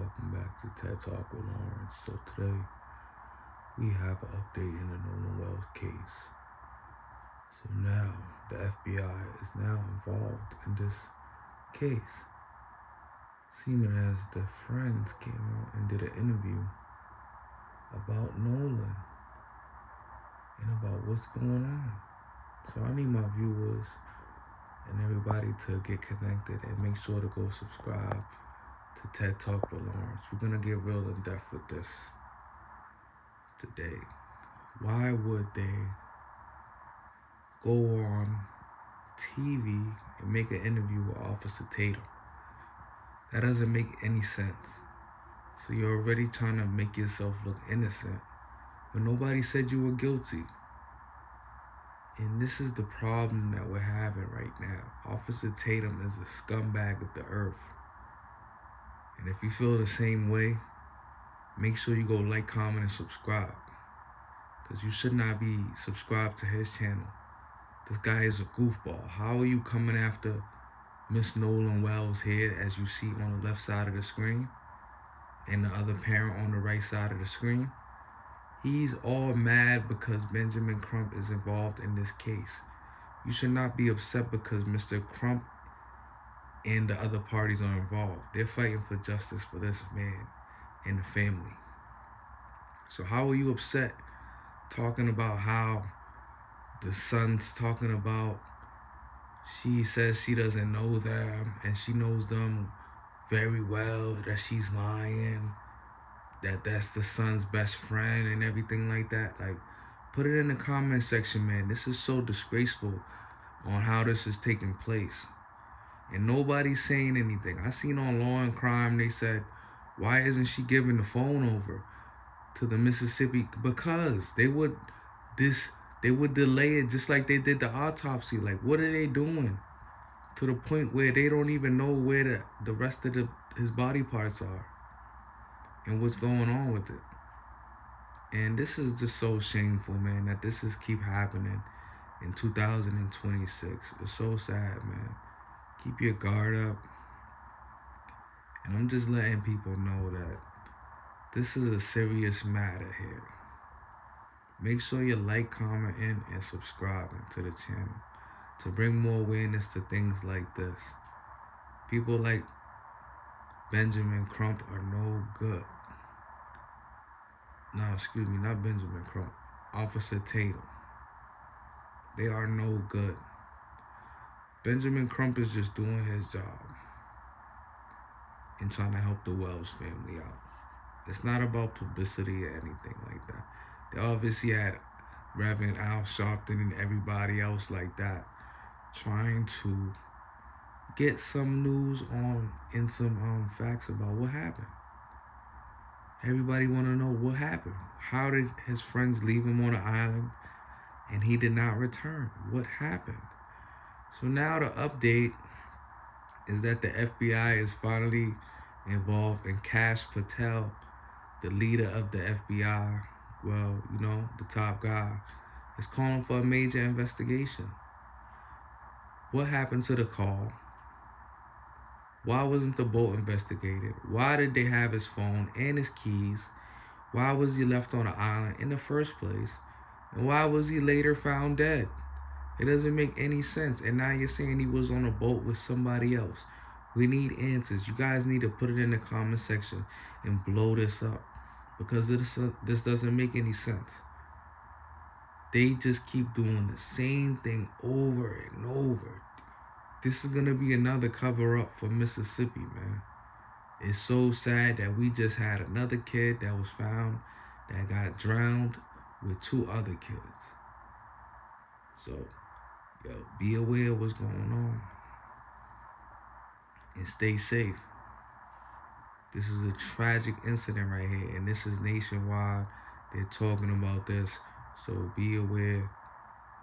welcome back to TED Talk with Lawrence. So today we have an update in the Nolan Wells case. So now the FBI is now involved in this case. Seeming as the friends came out and did an interview about Nolan and about what's going on. So I need my viewers and everybody to get connected and make sure to go subscribe to TED Talk with Lawrence. We're gonna get real in depth with this today. Why would they go on TV and make an interview with Officer Tatum? That doesn't make any sense. So you're already trying to make yourself look innocent when nobody said you were guilty. And this is the problem that we're having right now. Officer Tatum is a scumbag of the earth. And if you feel the same way, make sure you go like, comment, and subscribe. Because you should not be subscribed to his channel. This guy is a goofball. How are you coming after Miss Nolan Wells here, as you see on the left side of the screen, and the other parent on the right side of the screen? He's all mad because Benjamin Crump is involved in this case. You should not be upset because Mr. Crump and the other parties are involved. They're fighting for justice for this man and the family. So how are you upset talking about how the son's talking about she says she doesn't know them and she knows them very well, that she's lying, that's the son's best friend and everything like that? Like, put it in the comment section, man. This is so disgraceful on how this is taking place. And nobody's saying anything. I seen on Law and Crime, they said, why isn't she giving the phone over to the Mississippi? Because they would delay it just like they did the autopsy. Like, what are they doing? To the point where they don't even know where the rest of his body parts are and what's going on with it. And this is just so shameful, man, that this is keep happening in 2026. It's so sad, man. Keep your guard up. And I'm just letting people know that this is a serious matter here. Make sure you like, commenting, and subscribing to the channel to bring more awareness to things like this. People like Benjamin Crump are no good. No, excuse me, not Benjamin Crump. Officer Tatum. They are no good. Benjamin Crump is just doing his job and trying to help the Wells family out. It's not about publicity or anything like that. They obviously had Reverend Al Sharpton and everybody else like that trying to get some news on and some facts about what happened. Everybody want to know what happened. How did his friends leave him on the island and he did not return? What happened? So now the update is that the FBI is finally involved, and Kash Patel, the leader of the FBI, well, you know, the top guy, is calling for a major investigation. What happened to the call? Why wasn't the boat investigated? Why did they have his phone and his keys? Why was he left on the island in the first place? And why was he later found dead? It doesn't make any sense. And now you're saying he was on a boat with somebody else. We need answers. You guys need to put it in the comment section and blow this up, because this doesn't make any sense. They just keep doing the same thing over and over. This is going to be another cover-up for Mississippi, man. It's so sad that we just had another kid that was found that got drowned with 2 other kids. So, yo, be aware of what's going on and stay safe. This is a tragic incident right here, and this is nationwide. They're talking about this, so be aware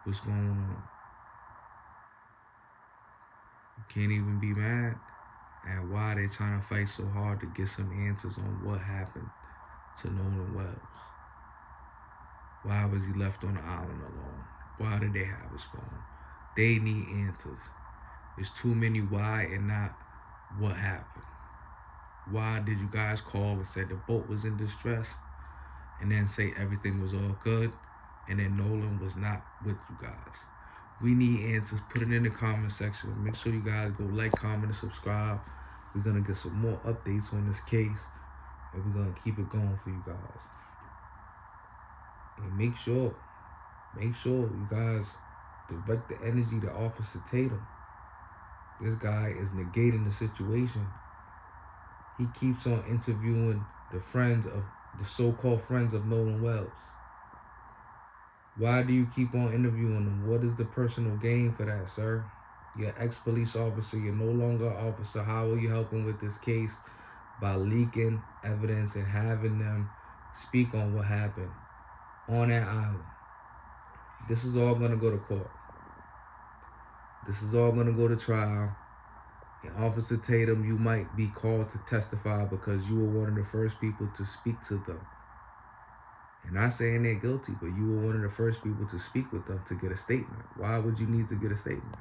what's going on. You can't even be mad at why they're trying to fight so hard to get some answers on what happened to Nolan Wells. Why was he left on the island alone? Why did they have his phone? They need answers. There's too many why and not what happened. Why did you guys call and said the boat was in distress and then say everything was all good and then Nolan was not with you guys? We need answers. Put it in the comment section. Make sure you guys go like, comment, and subscribe. We're going to get some more updates on this case, and we're going to keep it going for you guys. And make sure you guys direct the energy to Officer Tatum. This guy is negating the situation. He keeps on interviewing the so-called friends of Nolan Wells. Why do you keep on interviewing them? What is the personal gain for that, sir? You're ex-police officer. You're no longer an officer. How are you helping with this case? By leaking evidence and having them speak on what happened on that island. This is all going to go to court. This is all going to go to trial. And Officer Tatum, you might be called to testify because you were one of the first people to speak to them. And not saying they're guilty, but you were one of the first people to speak with them to get a statement. Why would you need to get a statement?